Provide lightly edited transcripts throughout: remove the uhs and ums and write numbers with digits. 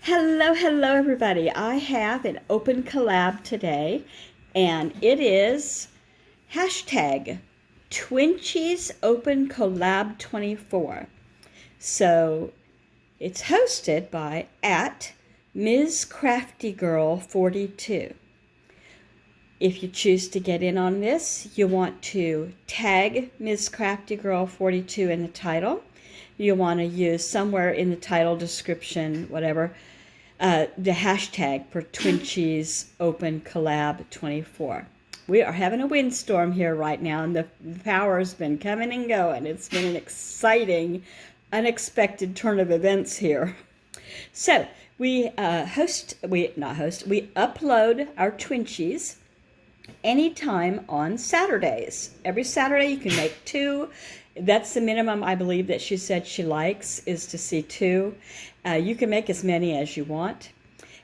Hello, everybody. I have an open collab today, and it is hashtag Twinchies Open Collab 24. So it's hosted by at Ms. Crafty Girl 42. If you choose to get in on this, you want to tag Ms. Crafty Girl 42 in the title. You want to use somewhere in the title description, whatever, the hashtag for Twinchies Open Collab 24. We are having a windstorm here right now, and the power's been coming and going. It's been an exciting, unexpected turn of events here. So we upload our Twinchies anytime on Saturdays. Every Saturday you can make two. That's the minimum, I believe, that she said she likes, is to see two. You can make as many as you want.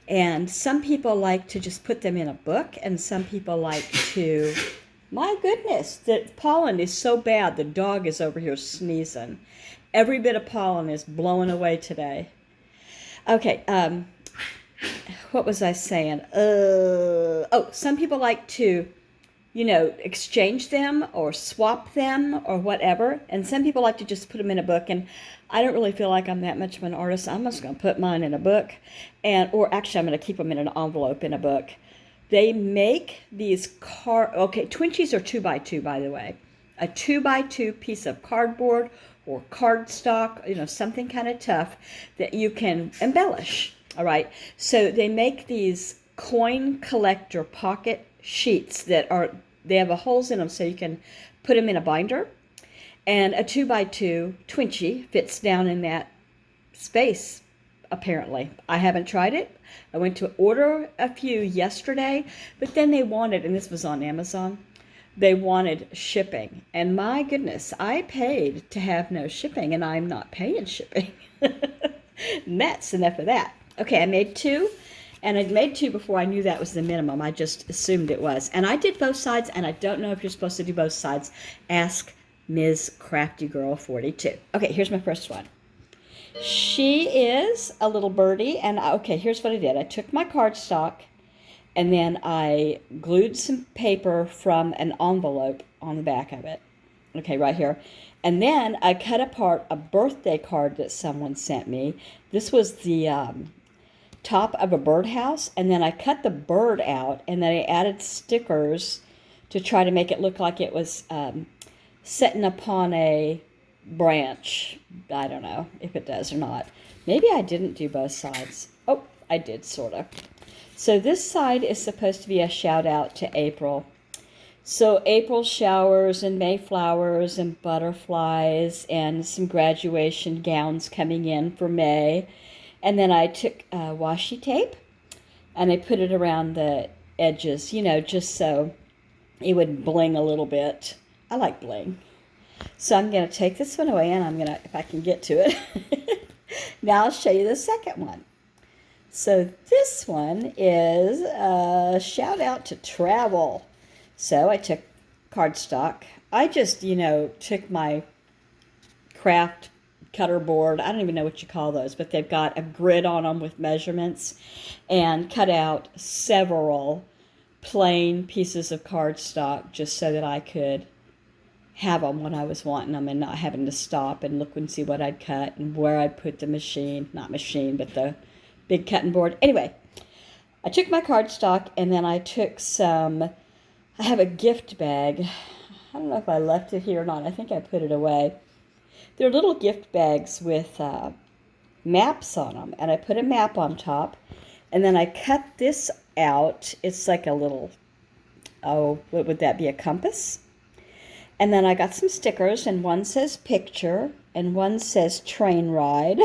And some people like to just put them in a book, and some people like to, my goodness, the pollen is so bad. The dog is over here sneezing. Every bit of pollen is blowing away today. Okay, what was I saying? Some people like to, exchange them or swap them or whatever. And some people like to just put them in a book. And I don't really feel like I'm that much of an artist. I'm just going to put mine in a book. Or actually, I'm going to keep them in an envelope in a book. They make these Twinchies are 2x2, by the way. A 2x2 piece of cardboard or cardstock, something kind of tough that you can embellish. All right. So they make these coin collector pocket sheets they have holes in them so you can put them in a binder. And a 2x2 Twinchie fits down in that space, apparently. I haven't tried it. I went to order a few yesterday, but then they wanted, and this was on Amazon, they wanted shipping. And my goodness, I paid to have no shipping, and I'm not paying shipping. And that's enough of that. Okay, I made two. And I'd made two before I knew that was the minimum. I just assumed it was. And I did both sides, and I don't know if you're supposed to do both sides. Ask Ms. Crafty Girl 42. Okay, here's my first one. She is a little birdie, and here's what I did. I took my cardstock, and then I glued some paper from an envelope on the back of it. Okay, right here. And then I cut apart a birthday card that someone sent me. This was the top of a birdhouse, and then I cut the bird out, and then I added stickers to try to make it look like it was sitting upon a branch. I don't know if it does or not. Maybe I didn't do both sides. Oh, I did, sort of. So this side is supposed to be a shout out to April. So April showers and Mayflowers and butterflies and some graduation gowns coming in for May. And then I took washi tape and I put it around the edges, just so it would bling a little bit. I like bling. So I'm going to take this one away, and I'm going to, if I can get to it. Now I'll show you the second one. So this one is a shout out to travel. So I took cardstock. I just, took my craft cutter board, I don't even know what you call those, but they've got a grid on them with measurements, and cut out several plain pieces of cardstock just so that I could have them when I was wanting them and not having to stop and look and see what I'd cut and where I'd put the but the big cutting board. Anyway, I took my cardstock, and then I took I have a gift bag. I don't know if I left it here or not. I think I put it away. They're little gift bags with maps on them, and I put a map on top, and then I cut this out. It's like a little, what would that be, a compass? And then I got some stickers, and one says picture, and one says train ride,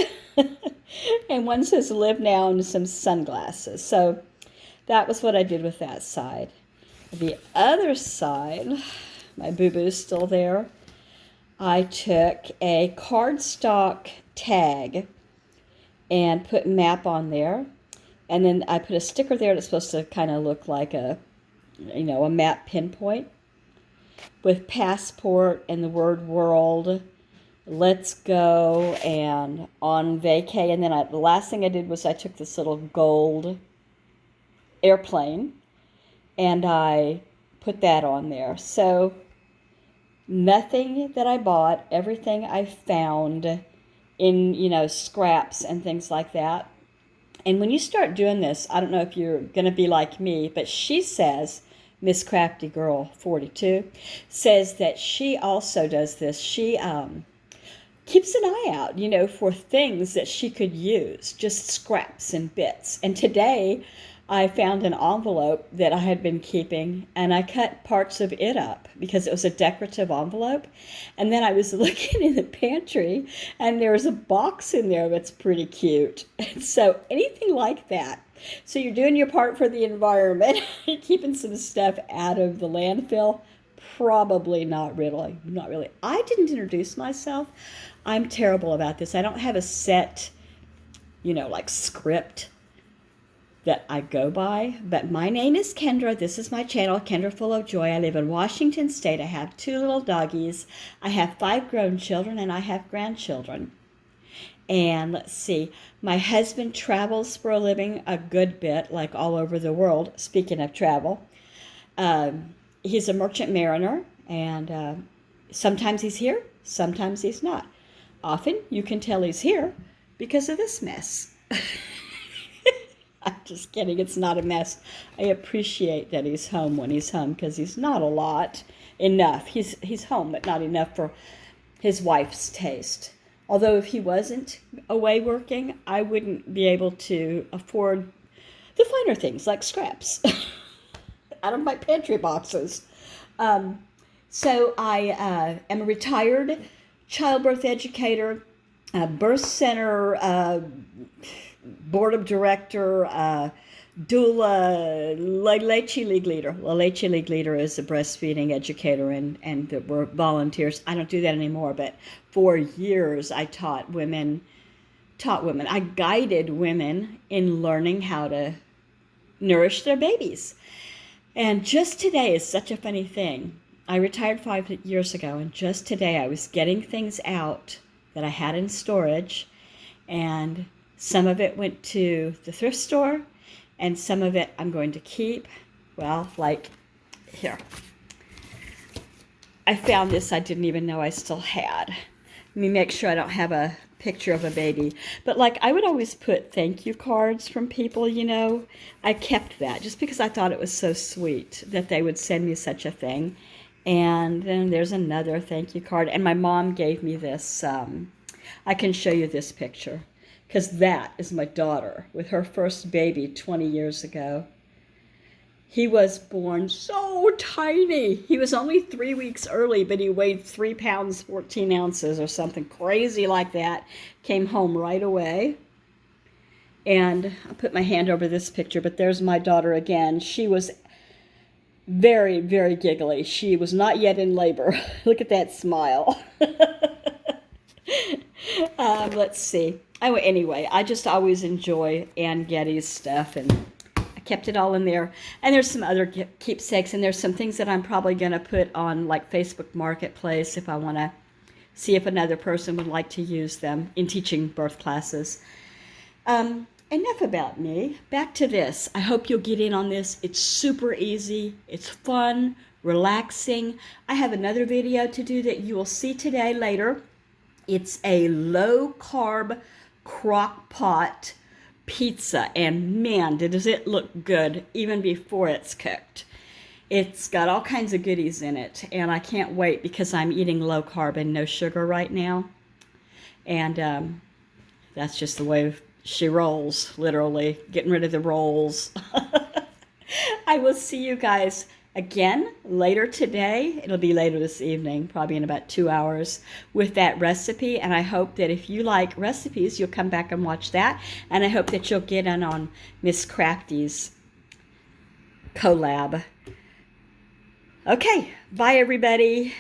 and one says live now, and some sunglasses. So that was what I did with that side. The other side, my boo-boo's still there. I took a cardstock tag and put map on there, and then I put a sticker there that's supposed to kind of look like a map pinpoint with passport and the word world let's go and on vacay. And then the last thing I did was I took this little gold airplane and I put that on there. So nothing that I bought, everything I found in, scraps and things like that. And when you start doing this, I don't know if you're going to be like me, but she says, Miss Crafty Girl 42, says that she also does this. She keeps an eye out, for things that she could use, just scraps and bits. And today I found an envelope that I had been keeping, and I cut parts of it up because it was a decorative envelope. And then I was looking in the pantry, and there was a box in there that's pretty cute. And so anything like that. So you're doing your part for the environment, keeping some stuff out of the landfill. Probably not really. Not really. I didn't introduce myself. I'm terrible about this. I don't have a set, like script that I go by, but my name is Kendra. This is my channel, Kendra Full of Joy. I live in Washington State. I have 2 little doggies. I have 5 grown children, and I have grandchildren. And let's see, my husband travels for a living a good bit, like all over the world. Speaking of travel, he's a merchant mariner, and sometimes he's here, sometimes he's not. Often you can tell he's here because of this mess. I'm just kidding. It's not a mess. I appreciate that he's home when he's home because he's not a lot. Enough. He's home, but not enough for his wife's taste. Although if he wasn't away working, I wouldn't be able to afford the finer things like scraps out of my pantry boxes. So I am a retired childbirth educator, birth center, board of director, doula, leche league leader. Well, leche league leader is a breastfeeding educator, and we're volunteers. I don't do that anymore, but for years I taught women. I guided women in learning how to nourish their babies. And just today is such a funny thing. I retired 5 years ago, and just today I was getting things out that I had in storage, and some of it went to the thrift store, and some of it I'm going to keep. Well, like here. I found this I didn't even know I still had. Let me make sure I don't have a picture of a baby. But like I would always put thank you cards from people, I kept that just because I thought it was so sweet that they would send me such a thing. And then there's another thank you card. And my mom gave me this. I can show you this picture because that is my daughter with her first baby 20 years ago. He was born so tiny. He was only 3 weeks early, but he weighed 3 pounds, 14 ounces or something crazy like that. Came home right away. And I'll put my hand over this picture, but there's my daughter again. She was very, very giggly. She was not yet in labor. Look at that smile. Let's see. Oh, anyway, I just always enjoy Ann Getty's stuff, and I kept it all in there. And there's some other keepsakes, and there's some things that I'm probably going to put on like Facebook Marketplace if I want to see if another person would like to use them in teaching birth classes. Enough about me. Back to this. I hope you'll get in on this. It's super easy. It's fun, relaxing. I have another video to do that you will see today later. It's a low-carb crock pot pizza, and man, does it look good even before it's cooked. It's got all kinds of goodies in it, and I can't wait because I'm eating low-carb and no sugar right now. And that's just the way she rolls, literally, getting rid of the rolls. I will see you guys again later today. It'll be later this evening, probably in about 2 hours, with that recipe. And I hope that if you like recipes, you'll come back and watch that. And I hope that you'll get in on Miss Crafty's collab. Okay, bye everybody.